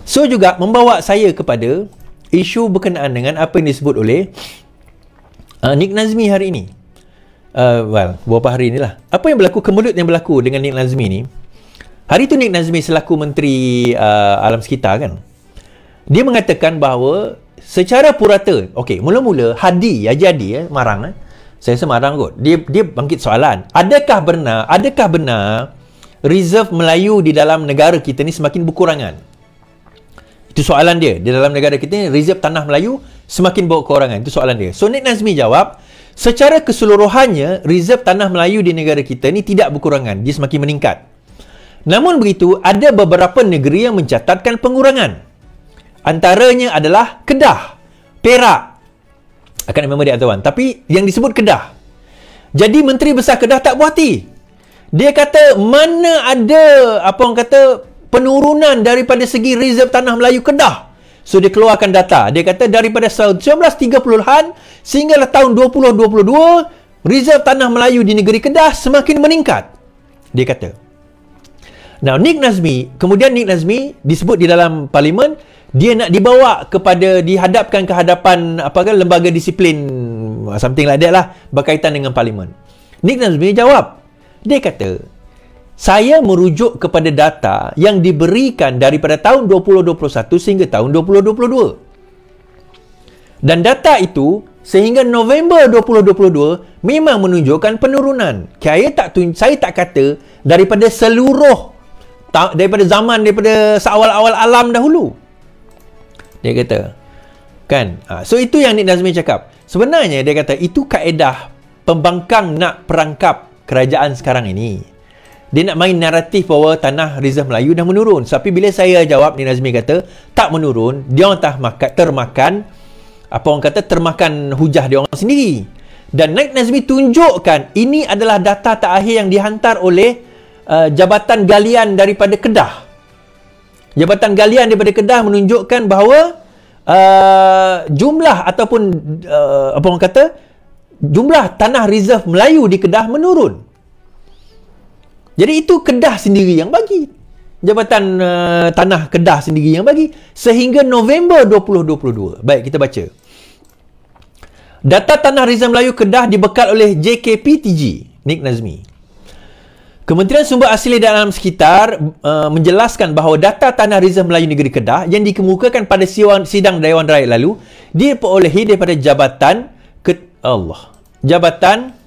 So juga membawa saya kepada isu berkenaan dengan apa yang disebut oleh Nik Nazmi hari ini. Beberapa hari inilah. Apa yang berlaku, kemelut yang berlaku dengan Nik Nazmi ni. Hari tu Nik Nazmi selaku Menteri Alam Sekitar kan, dia mengatakan bahawa secara purata, okey, mula-mula Haji Hadi marang saya rasa marang kot. Dia bangkit soalan, adakah benar reserve Melayu di dalam negara kita ni semakin berkurangan? Itu soalan dia. Di dalam negara kita ni reserve tanah Melayu semakin berkurangan. Itu soalan dia. So Nik Nazmi jawab, secara keseluruhannya reserve tanah Melayu di negara kita ni tidak berkurangan, dia semakin meningkat. Namun begitu, ada beberapa negeri yang mencatatkan pengurangan. Antaranya adalah Kedah, Perak. Akan memang dia tuan. Tapi yang disebut Kedah. Jadi Menteri Besar Kedah tak puas hati. Dia kata mana ada penurunan daripada segi reserve tanah Melayu Kedah. So dia keluarkan data. Dia kata daripada tahun 1930-an sehinggalah tahun 2022, reserve tanah Melayu di negeri Kedah semakin meningkat. Dia kata. Now kemudian Nik Nazmi disebut di dalam parlimen, dia nak dibawa dihadapkan ke hadapan lembaga disiplin, something like that lah, berkaitan dengan parlimen. Nik Nazmi jawab. Dia kata, saya merujuk kepada data yang diberikan daripada tahun 2021 sehingga tahun 2022. Dan data itu sehingga November 2022 memang menunjukkan penurunan. Saya tak kata daripada daripada seawal-awal alam dahulu. Dia kata, kan? So itu yang Nik Nazmi cakap. Sebenarnya dia kata itu kaedah pembangkang nak perangkap kerajaan sekarang ini. Dia nak main naratif bahawa tanah reserve Melayu dah menurun. Tapi bila saya jawab, Nik Nazmi kata tak menurun, dia orang termakan hujah dia orang sendiri. Dan Nik Nazmi tunjukkan ini adalah data terakhir yang dihantar oleh Jabatan Galian daripada Kedah. Jabatan Galian daripada Kedah menunjukkan bahawa jumlah ataupun jumlah tanah reserve Melayu di Kedah menurun. Jadi itu Kedah sendiri yang bagi. Jabatan Tanah Kedah sendiri yang bagi. Sehingga November 2022. Baik, kita baca. Data tanah reserve Melayu Kedah dibekal oleh JKPTG, Nik Nazmi. Kementerian Sumber Asli dan Alam Sekitar menjelaskan bahawa data tanah reserve Melayu Negeri Kedah yang dikemukakan pada sidang Dewan Rakyat lalu diperolehi daripada Jabatan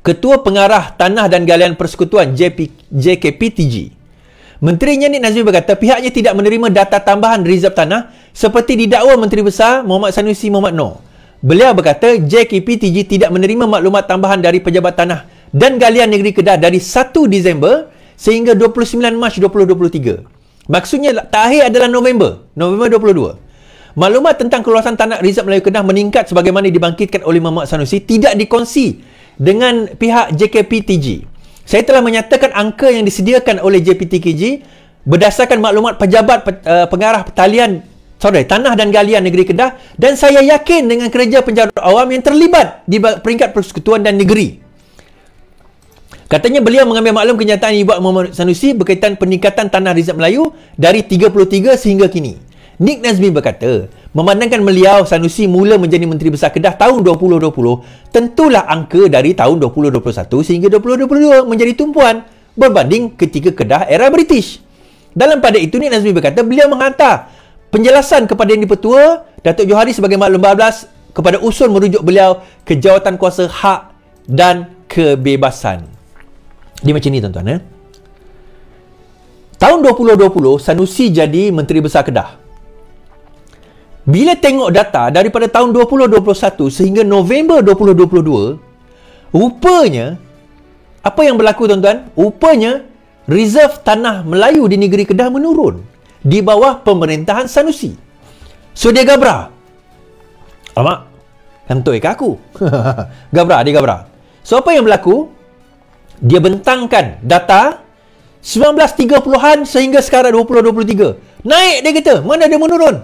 Ketua Pengarah Tanah dan Galian Persekutuan JKPTG. Menterinya Nik Nazmi berkata pihaknya tidak menerima data tambahan reserve tanah seperti didakwa Menteri Besar Muhammad Sanusi Muhammad Noor. Beliau berkata JKPTG tidak menerima maklumat tambahan dari Pejabat Tanah dan Galian Negeri Kedah dari 1 Disember sehingga 29 Mac 2023. Maksudnya terakhir adalah November 22. Maklumat tentang keluasan tanah reserve Melayu Kedah meningkat sebagaimana dibangkitkan oleh Muhammad Sanusi tidak dikongsi dengan pihak JKPTG. Saya telah menyatakan angka yang disediakan oleh JKPTG berdasarkan maklumat Pejabat Pengarah Tanah dan Galian Negeri Kedah, dan saya yakin dengan kerja penjarut awam yang terlibat di peringkat persekutuan dan negeri. Katanya beliau mengambil maklum kenyataan yang dibuat Muhammad Sanusi berkaitan peningkatan tanah reserve Melayu dari 33 sehingga kini. Nik Nazmi berkata, memandangkan beliau Sanusi mula menjadi Menteri Besar Kedah tahun 2020, tentulah angka dari tahun 2021 sehingga 2022 menjadi tumpuan berbanding ketika Kedah era British. Dalam pada itu, Nik Nazmi berkata beliau menghantar penjelasan kepada Yang di-Pertua Datuk Johari sebagai maklum 14 kepada usul merujuk beliau ke Jawatan Kuasa Hak dan Kebebasan. Dia macam ni tuan-tuan. Tahun 2020 Sanusi jadi Menteri Besar Kedah. Bila tengok data daripada tahun 2021 sehingga November 2022, rupanya apa yang berlaku tuan-tuan? Rupanya reserve tanah Melayu di negeri Kedah menurun di bawah pemerintahan Sanusi. So dia gabra. Alamak, kantoi ke aku? Dia gabra. So apa yang berlaku? Dia bentangkan data 1930-an sehingga sekarang 2023. Naik dia kata, mana dia menurun?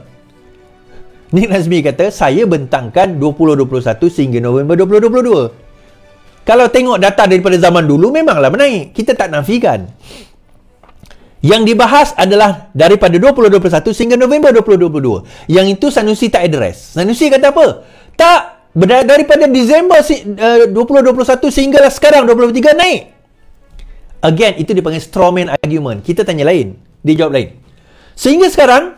Nik Nazmi kata, saya bentangkan 2021 sehingga November 2022. Kalau tengok data daripada zaman dulu, memanglah menaik. Kita tak nafikan. Yang dibahas adalah daripada 2021 sehingga November 2022. Yang itu Sanusi tak address. Sanusi kata apa? Tak, daripada Disember 2021 sehinggalah sekarang 2023 naik. Again, itu dipanggil strawman argument. Kita tanya lain, dia jawab lain. Sehingga sekarang,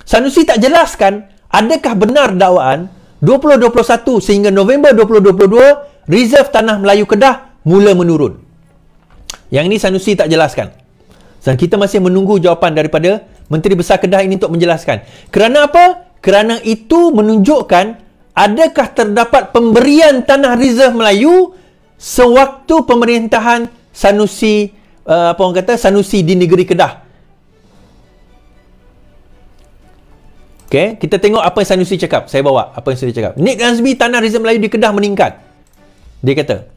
Sanusi tak jelaskan adakah benar dakwaan 2021 sehingga November 2022 reserve tanah Melayu Kedah mula menurun. Yang ini Sanusi tak jelaskan. Dan kita masih menunggu jawapan daripada Menteri Besar Kedah ini untuk menjelaskan. Kerana apa? Kerana itu menunjukkan adakah terdapat pemberian tanah reserve Melayu sewaktu pemerintahan Sanusi, Sanusi di negeri Kedah. Okay, kita tengok apa yang Sanusi cakap. Saya bawa apa yang Sanusi cakap. Nik Nazmi, tanah reserve Melayu di Kedah meningkat. Dia kata,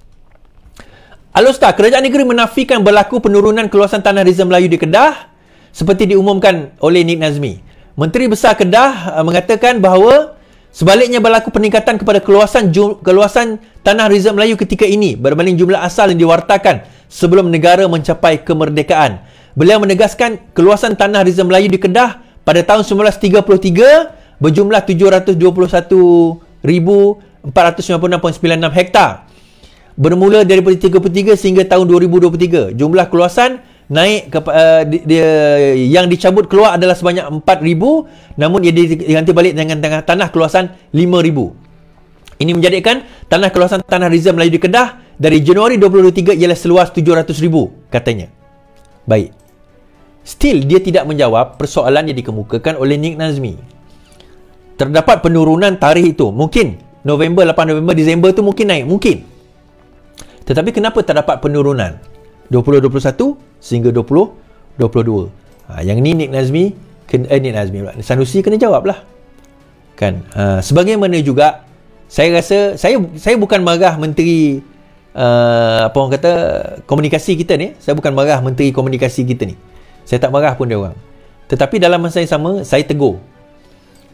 Alostar, kerajaan negeri menafikan berlaku penurunan keluasan tanah reserve Melayu di Kedah seperti diumumkan oleh Nik Nazmi. Menteri Besar Kedah mengatakan bahawa sebaliknya berlaku peningkatan kepada keluasan tanah reserve Melayu ketika ini berbanding jumlah asal yang diwartakan sebelum negara mencapai kemerdekaan. Beliau menegaskan keluasan tanah reserve Melayu di Kedah pada tahun 1933 berjumlah 721,496.96 hektar. Bermula daripada 33 sehingga tahun 2023. Jumlah keluasan naik yang dicabut keluar adalah sebanyak 4,000, namun ia diganti balik dengan tanah keluasan 5,000. Ini menjadikan tanah keluasan tanah reserve Melayu di Kedah dari Januari 2023 ialah seluas 700,000 katanya. Baik. Still dia tidak menjawab persoalan yang dikemukakan oleh Nik Nazmi. Terdapat penurunan tarikh itu. Mungkin November, 8 November, Disember tu mungkin naik, mungkin. Tetapi kenapa terdapat penurunan 2021 sehingga 2022? Yang ni Nik Nazmi, Sanusi kena jawab lah. Kan? Sebagaimana juga saya rasa saya bukan marah menteri komunikasi kita ni. Saya bukan marah menteri komunikasi kita ni. Saya tak marah pun dia orang. Tetapi dalam masa yang sama saya tegur.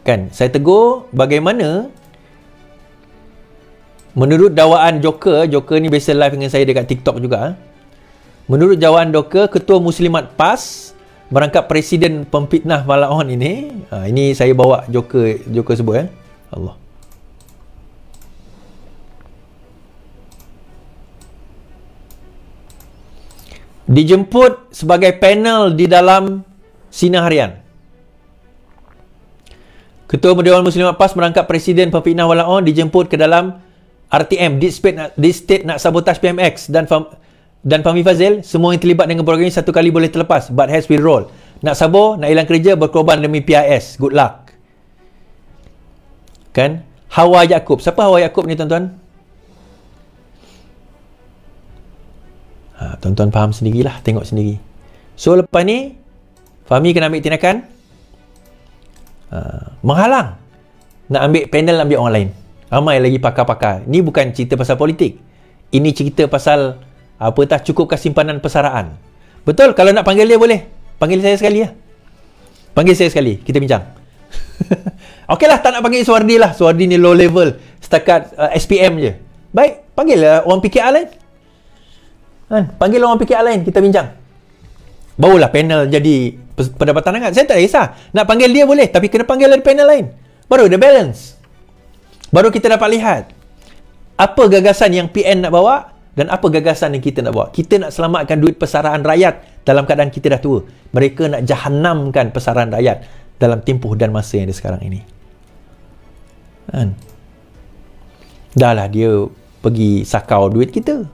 Kan? Saya tegur bagaimana menurut dakwaan Joker ni biasa live dengan saya dekat TikTok juga. Menurut dakwaan Joker, Ketua Muslimat PAS merangkap Presiden pemfitnah Malaon ini. Ini saya bawa Joker sebut Allah. Dijemput sebagai panel di dalam Sinar Harian. Ketua Dewan Muslimat PAS merangkap Presiden pemfitnah Malaon dijemput ke dalam RTM, Deep State nak sabotaj PMX dan Fahmi Fazil. Semua yang terlibat dengan program ini satu kali boleh terlepas, but has will roll. Nak sabur, nak hilang kerja, berkorban demi PIS. Good luck. Kan? Hawa Yaakob. Siapa Hawa Yaakob ni tuan-tuan? Tuan-tuan faham sendirilah, tengok sendiri. So lepas ni Fahmi kena ambil tindakan menghalang nak ambil panel, ambil orang lain. Ramai lagi pakar-pakar. Ni bukan cerita pasal politik. Ini cerita pasal cukupkah simpanan persaraan. Betul, kalau nak panggil dia boleh. Panggil saya sekali ya. Panggil saya sekali, kita bincang. Okeylah, tak nak panggil Suardi lah. Suardi ni low level, setakat SPM je. Baik, panggil orang PKR lain. Panggil orang PKR lain, kita bincang. Barulah panel jadi pendapatan hangat. Saya tak kisah. Nak panggil dia boleh, tapi kena panggil dari panel lain. Baru ada balance. Baru kita dapat lihat apa gagasan yang PN nak bawa dan apa gagasan yang kita nak bawa. Kita nak selamatkan duit persaraan rakyat dalam keadaan kita dah tua. Mereka nak jahannamkan persaraan rakyat dalam tempoh dan masa yang ada sekarang ini. Dah lah dia pergi sakau duit kita.